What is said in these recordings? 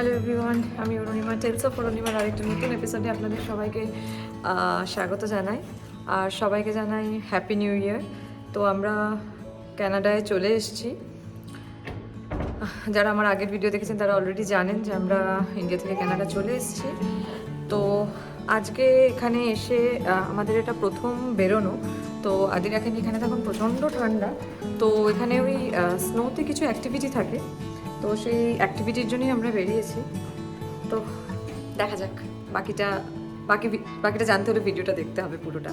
Hello everyone, আমি Arunima, tales of অরুণিমার আরেকটা নতুন এপিসোডে আপনাদের সবাইকে স্বাগত জানাই। আর সবাইকে জানাই হ্যাপি নিউ ইয়ার। তো আমরা কানাডায় চলে এসেছি। যারা আমার আগের ভিডিও দেখেছেন তারা অলরেডি জানেন যে আমরা ইন্ডিয়া থেকে কানাডা চলে এসেছি। তো আজকে এখানে এসে আমাদের এটা প্রথম বেরোনো। তো আদির এখানে তখন প্রচণ্ড ঠান্ডা। তো এখানে ওই স্নোতে কিছু অ্যাক্টিভিটি থাকে, তো সেই অ্যাক্টিভিটির জন্যই আমরা বেরিয়েছি। তো দেখা যাক, বাকিটা জানতে হলে ভিডিওটা দেখতে হবে পুরোটা।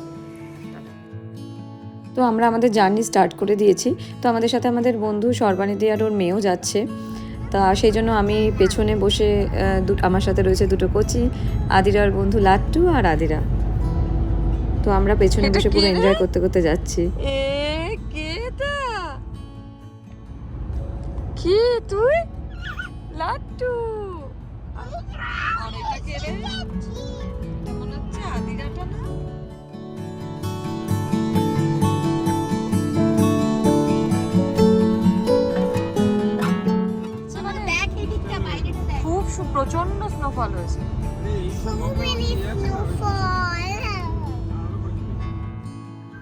তো আমরা আমাদের জার্নি স্টার্ট করে দিয়েছি। তো আমাদের সাথে আমাদের বন্ধু সর্বানিধি আর ওর মেয়েও যাচ্ছে। তা সেই জন্য আমি পেছনে বসে আমার সাথে রয়েছে দুটো কোচি, আদিরার বন্ধু লাট্টু আর আদিরা। তো আমরা পেছনে বসে পুরো এনজয় করতে করতে যাচ্ছি। কি তুই লাট্টু? মনে হচ্ছে আদিরাটা না? খুব প্রচন্ড স্নোফল হয়েছে।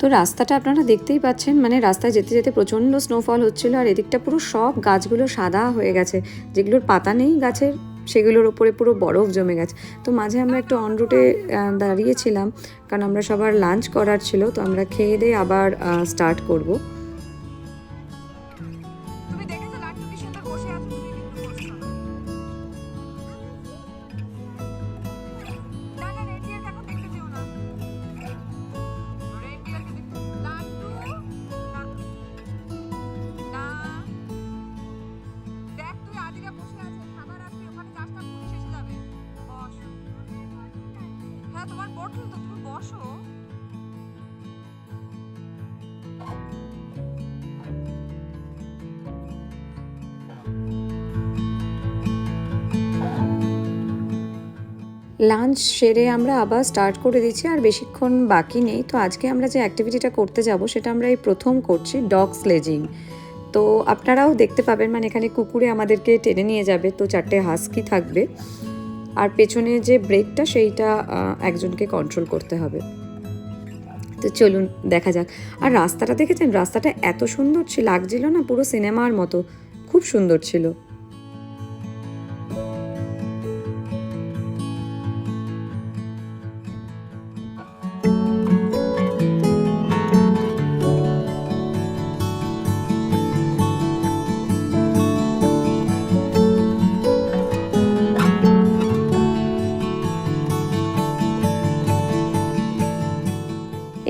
তো রাস্তাটা আপনারা দেখতেই পাচ্ছেন, মানে রাস্তায় যেতে যেতে প্রচণ্ড স্নোফল হচ্ছিল। আর এদিকটা পুরো সব গাছগুলো সাদা হয়ে গেছে, যেগুলোর পাতা নেই গাছের সেগুলোর ওপরে পুরো বরফ জমে গেছে। তো মাঝে আমরা একটু অন রুটে দাঁড়িয়েছিলাম, কারণ আমরা সবার লাঞ্চ করার ছিল। তো আমরা খেয়ে দিয়ে আবার স্টার্ট করব। তোমার বটল তো, তুমি বসো। লাঞ্চ সেরে আমরা আবার স্টার্ট করে দিচ্ছি, আর বেশিক্ষণ বাকি নেই। তো আজকে আমরা যে অ্যাক্টিভিটিটা করতে যাব সেটা আমরা এই প্রথম করছি, ডগ স্লেজিং। তো আপনারাও দেখতে পাবেন, মানে এখানে কুকুরে আমাদেরকে টেনে নিয়ে যাবে। তো 4টে হাস্কি থাকবে, আর পেছনে যে ব্রেকটা সেইটা একজনকে কন্ট্রোল করতে হবে। তো চলুন দেখা যাক। আর রাস্তাটা দেখেছেন, রাস্তাটা এত সুন্দর লাগছিল না, পুরো সিনেমার মতো, খুব সুন্দর ছিল।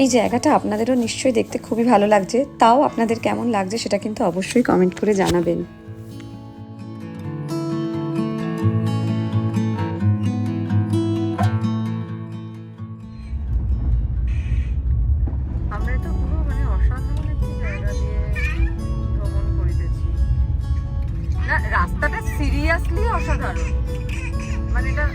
এই জায়গাটা আপনাদেরও নিশ্চয়ই দেখতে খুবই ভালো লাগছে। তাও আপনাদের কেমন লাগছে সেটা কিন্তু অবশ্যই কমেন্ট করে জানাবেন। আমরা তো পুরো মানে অসাধারণ একটি জায়গা দিয়ে ভ্রমণ করিতেছি। না, রাস্তাটা সিরিয়াসলি অসাধারণ, মানে এটা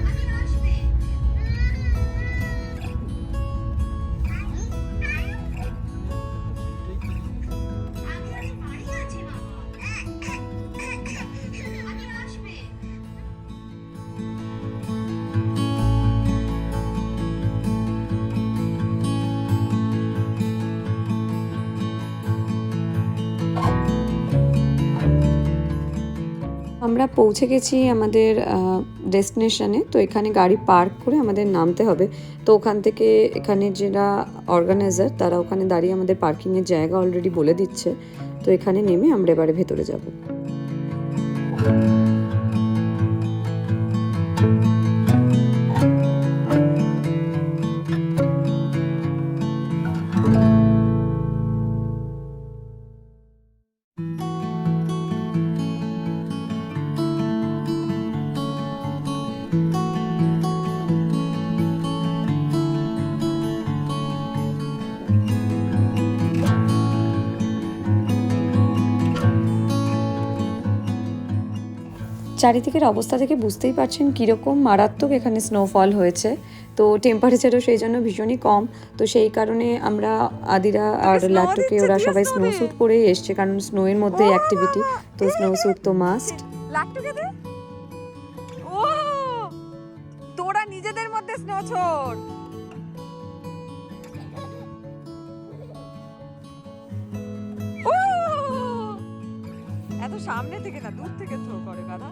আমরা পৌঁছে গেছি আমাদের ডেস্টিনেশনে। তো এখানে গাড়ি পার্ক করে আমাদের নামতে হবে। তো ওখান থেকে এখানে যারা অর্গানাইজার তারা ওখানে দাঁড়িয়ে আমাদের পার্কিংয়ের জায়গা অলরেডি বলে দিচ্ছে। তো এখানে নেমে আমরা এবারে ভেতরে যাব। চারিদিকের অবস্থা থেকে বুঝতেই পারছেন কীরকম মারাত্মক এখানে স্নোফল হয়েছে। তো টেম্পারেচারও সেই জন্য ভীষণই কম। তো সেই কারণে আমরা আদিরা আর লাট্টুকে ওরা সবাই স্নো স্যুট পরেই এসছে, কারণ স্নোয়ের মধ্যে অ্যাক্টিভিটি, তো স্নো স্যুট তো মাস্ট। লাট্টুকে দে, ও মধ্যে স্নো ছোড়। এত সামনে থেকে না, দূর থেকে থ্রো করে গাধা।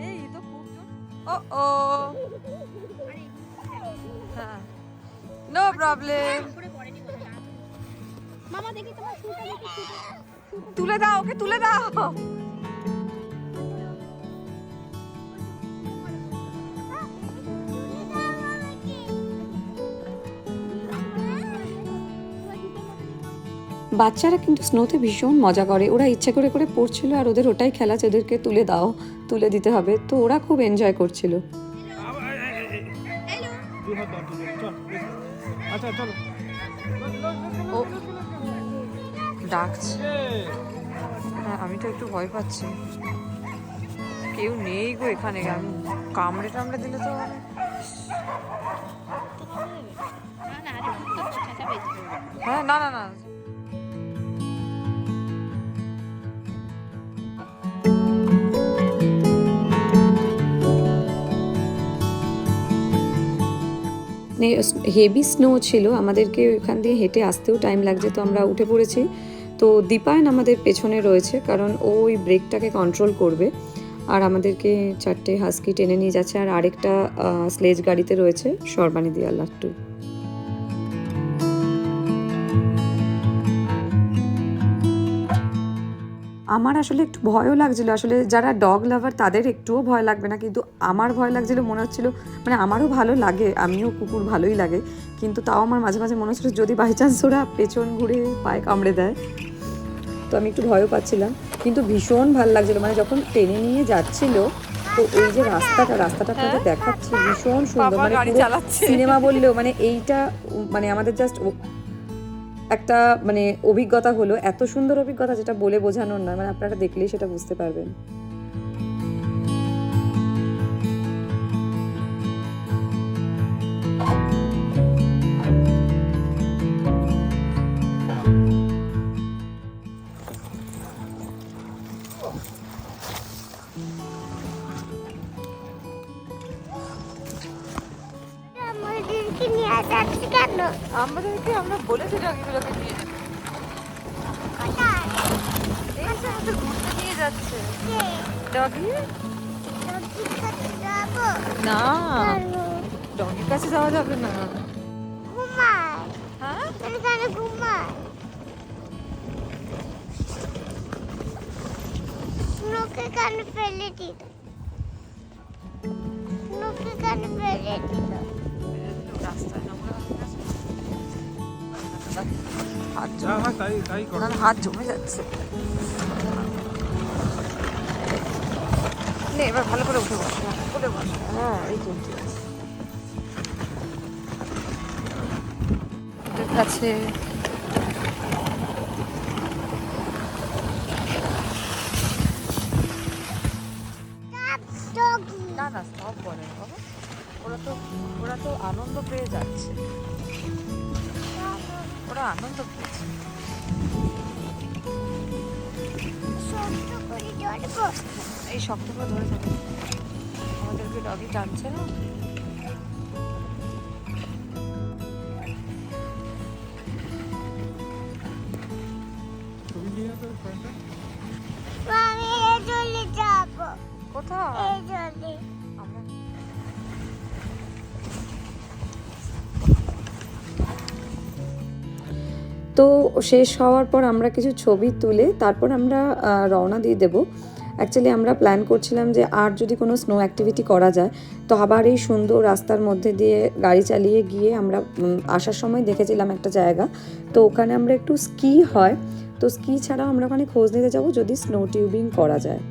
এই তো খুব জোর। ও ও, হ্যাঁ, নো প্রবলেম। মামা দেখি তোমার শুটা দেখি, তুলে দাও ওকে, তুলে দাও। বাচ্চারা কিন্তু স্নোতে ভীষণ মজা করে, ওরা ইচ্ছে করে করে পড়ছিল আর ওদের ওটাই খেলা যে ওদেরকে তুলে দাও, তুলে দিতে হবে, তো ওরা খুব এনজয় করছিল। ও ডাকছে, হ্যাঁ আমি তো একটু ভয় পাচ্ছি, কেউ নেই গো এখানে, আমি কামড়ে টামড়ে দিলে তো হ্যাঁ, না না না। হেভি স্নো ছিল, আমাদেরকে ওখান দিয়ে হেঁটে আসতেও টাইম লাগছে, তো আমরা উঠে পড়েছি। তো দীপায়ন আমাদের পেছনে রয়েছে, কারণ ও ওই ব্রেকটাকে কন্ট্রোল করবে, আর আমাদেরকে 4টে হাস্কি টেনে নিয়ে যাচ্ছে, আর আরেকটা স্লেজ গাড়িতে রয়েছে সর্বানিধি আর লাট্টু। আমার আসলে একটু ভয়ও লাগছিল, আসলে যারা ডগ লাভার তাদের একটুও ভয় লাগবে না, কিন্তু আমার ভয় লাগছিল, মনে হচ্ছিল মানে আমারও ভালো লাগে, আমিও কুকুর ভালোই লাগে, কিন্তু তাও আমার মাঝে মাঝে মনে হচ্ছিল যদি বাই চান্স ওরা পেছন ঘুরে পায়ে কামড়ে দেয়, তো আমি একটু ভয়ও পাচ্ছিলাম, কিন্তু ভীষণ ভালো লাগছিল, মানে যখন টেনে নিয়ে যাচ্ছিল, তো ওই যে রাস্তাটা আপনাদের দেখাচ্ছি, ভীষণ সুন্দর, মানে সিনেমা বললেও মানে এইটা মানে আমাদের জাস্ট একটা মানে অভিজ্ঞতা হলো, এত সুন্দর অভিজ্ঞতা যেটা বলে বোঝানোর না, মানে আপনারা দেখলেই সেটা বুঝতে পারবেন। আমাদেরকে আমরা বলেছি ডগিগুলোকে নিয়ে যেতে, ঘুরতে নিয়ে যাচ্ছে ডগি। না, ডগির কাছে যাওয়া যাবে না। হ্যাঁ, কানে ফেলে দিত, কানে ফেলে দিত। হাত জমে যাচ্ছে, এবার ভালো করে উঠে বসে, হ্যাঁ এই চলছে কাছে। না না সব বলে বাবা, ওরা তো আনন্দ পেয়ে যাচ্ছে, ওরা আনন্দ পেয়েছে। এই শক্ত করে ধরে থাকে, আমাদেরকে ডগি টানছে না। কোথায় তো শেষ হওয়ার পর আমরা কিছু ছবি তুলে তারপর আমরা রওনা দিয়ে দেবো। অ্যাকচুয়ালি আমরা প্ল্যান করছিলাম যে আর যদি কোনো স্নো অ্যাক্টিভিটি করা যায়, তো আবার এই সুন্দর রাস্তার মধ্যে দিয়ে গাড়ি চালিয়ে গিয়ে আমরা আসার সময় দেখেছিলাম একটা জায়গা, তো ওখানে আমরা একটু স্কি হয়, তো স্কি ছাড়াও আমরা ওখানে খোঁজ নিতে যাবো যদি স্নো টিউবিং করা যায়।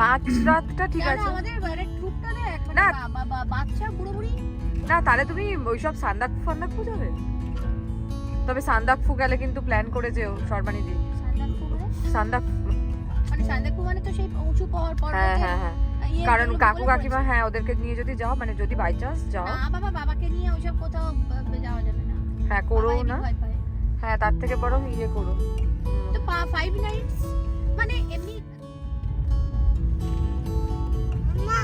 পাঁচ রাতটা ঠিক আছে, আমাদের ট্রুপটা না বাচ্চা বুড়ো বুড়ি না, তাহলে তুমি ওইসব সান্দাকফু যাবে, তবে সান্দাকফু গেলে কিন্তু প্ল্যান করে যেও সর্বানিধি, সান্দাকফু সান্দাকফু মানে তো সেই উঁচু হ্যাঁ হ্যাঁ হ্যাঁ, কারণ কাকু কাকিমা হ্যাঁ ওদেরকে নিয়ে যদি যাও, মানে যদি বাই চান্স যাও, না বাবা, বাবাকে নিয়ে ওইসব কোথাও যাওয়া যাবে না। হ্যাঁ করো বাবা না, এমনি ভয় পায়। হ্যাঁ তার থেকে বরং ইয়ে করো। তো 5 নাইটস মানে এমনি মা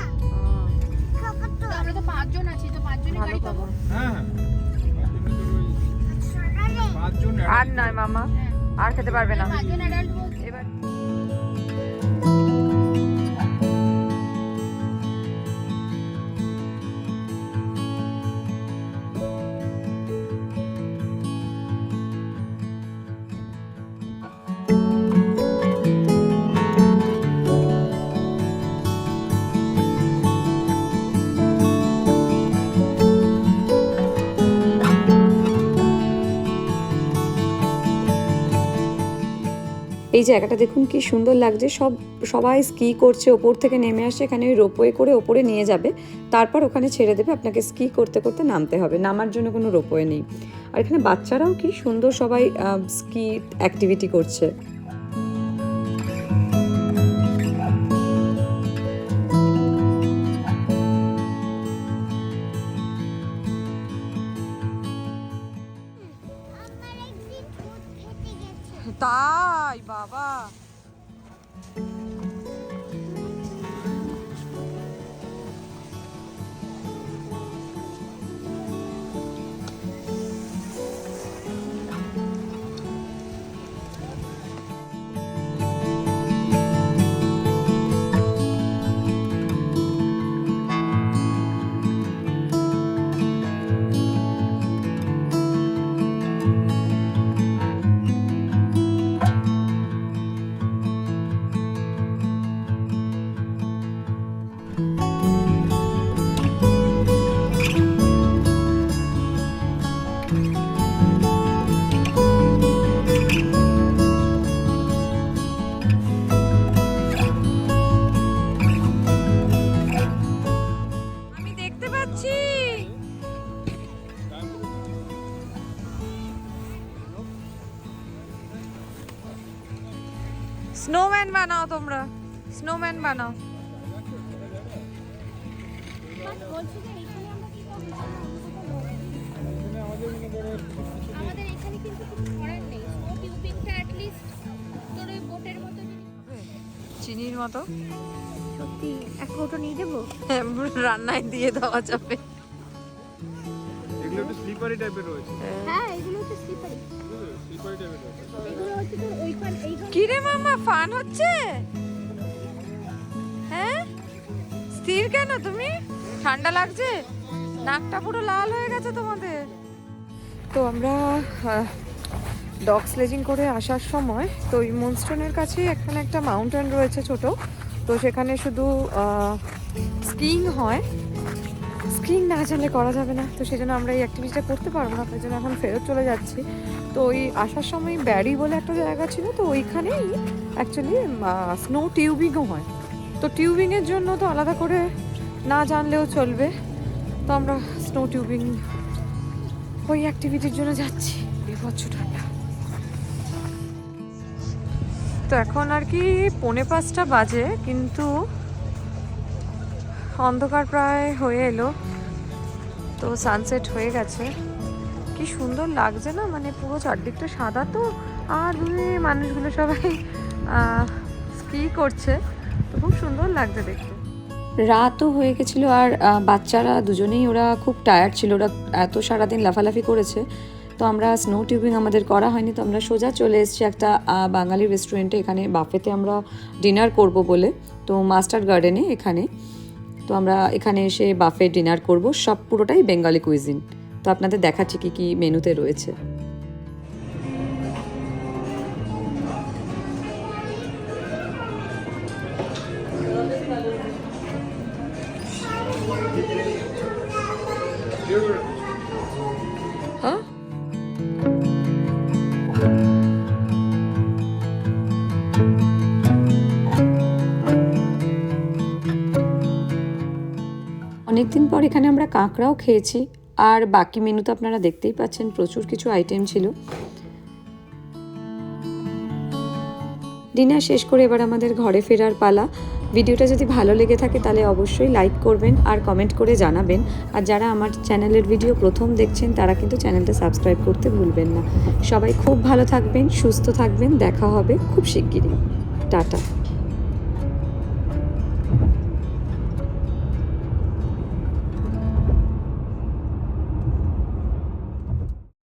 তো আমরা তো 5 জন আছি, তো 5 জনের ভালো গাড়ি পাবো। খবর। হ্যাঁ পাঁচজন আর নয় মামা, হ্যাঁ, আর খেতে পারবে না 5 জন অ্যাডাল্ট বলতে এবার। এই জায়গাটা দেখুন কি সুন্দর লাগছে, সবাই স্কি করছে, ওপর থেকে নেমে আসছে, এখানে ওই রোপওয়ে করে ওপরে নিয়ে যাবে, তারপর ওখানে ছেড়ে দেবে, আপনাকে স্কি করতে করতে নামতে হবে, নামার জন্য কোনো রোপওয়ে নেই। আর এখানে বাচ্চারাও কি সুন্দর সবাই স্কি অ্যাক্টিভিটি করছে। আমার একদিন ভূত খেতে গেছে। তাই বাবা, আমি দেখতে পাচ্ছি। স্নোম্যান বানাও তোমরা, স্নোম্যান বানাও। বলছি যে এখানে আমরা কি করব? আমাদের এখানে কিন্তু কিছু করার নেই। স্নো টিউবিংটা অ্যাট লিস্ট তোর ওই বোটের মতো যদি চিনির মতো সত্যি এক কৌটো নিয়ে দেবো। রান্নায় দিয়ে দেওয়া যাবে। এগুলো একটু স্লিপারি টাইপের রয়েছে, হ্যাঁ এগুলো হচ্ছে স্লিপারি। স্লিপারি টাইপের রয়েছে। এগুলো হচ্ছে তোর ওইখান এইখান কি রে মামা, ফান হচ্ছে? হ্যাঁ স্থির কেন তুমি? ঠান্ডা লাগছে? নাকটা পুরো লাল হয়ে গেছে তোমাদের। তো আমরা ডগ স্লেজিং করে আসার সময় তো ওই মনস্টোনের কাছেই এখানে একটা মাউন্টেন রয়েছে ছোট, তো সেখানে শুধু স্কিইং হয়, স্কিইং না জানলে করা যাবে না, তো সেই জন্য আমরা এই অ্যাক্টিভিটিটা করতে পারবো না, তাই জন্য এখন ফেরত চলে যাচ্ছি। তো ওই আসার সময় ব্যারি বলে একটা জায়গা ছিল, তো ওইখানেই অ্যাকচুয়ালি স্নো টিউবিংও হয়, তো টিউবিংয়ের জন্য তো আলাদা করে না জানলেও চলবে, তো আমরা স্নো টিউবিং ওই অ্যাক্টিভিটির জন্য যাচ্ছি। বিভৎস ঠান্ডা। তো এখন আর কি 4:45 বাজে, কিন্তু অন্ধকার প্রায় হয়ে এলো, তো সানসেট হয়ে গেছে। কি সুন্দর লাগছে না, মানে পুরো চারদিকটা সাদা, তো আর মানুষগুলো সবাই স্কি করছে, তো খুব সুন্দর লাগছে দেখতে। রাতও হয়ে গেছিলো, আর বাচ্চারা দুজনেই ওরা খুব টায়ার্ড ছিল, ওরা এত সারাদিন লাফালাফি করেছে, তো আমরা স্নো টিউবিং আমাদের করা হয়নি, তো আমরা সোজা চলে এসেছি একটা বাঙালি রেস্টুরেন্টে, এখানে বাফেতে আমরা ডিনার করব বলে, তো মাস্টার গার্ডেনে এখানে, তো আমরা এখানে এসে বাফে ডিনার করব, সব পুরোটাই বেঙ্গলি কুইজিন। তো আপনাদের দেখাচ্ছি কী কী মেনুতে রয়েছে। হ্যাঁ অনেকদিন পর এখানে আমরা কাঁকড়াও খেয়েছি, আর বাকি মেনু তো আপনারা দেখতেই পাচ্ছেন, প্রচুর কিছু আইটেম ছিল। ডিনার শেষ করে এবার আমাদের ঘরে ফেরার পালা। ভিডিওটা যদি ভালো লেগে থাকে তাহলে অবশ্যই লাইক করবেন আর কমেন্ট করে জানাবেন। আর যারা আমার চ্যানেলের ভিডিও প্রথম দেখছেন তারা কিন্তু চ্যানেলটা সাবস্ক্রাইব করতে ভুলবেন না। সবাই খুব ভালো থাকবেন, সুস্থ থাকবেন, দেখা হবে খুব শিগগিরই। টাটা।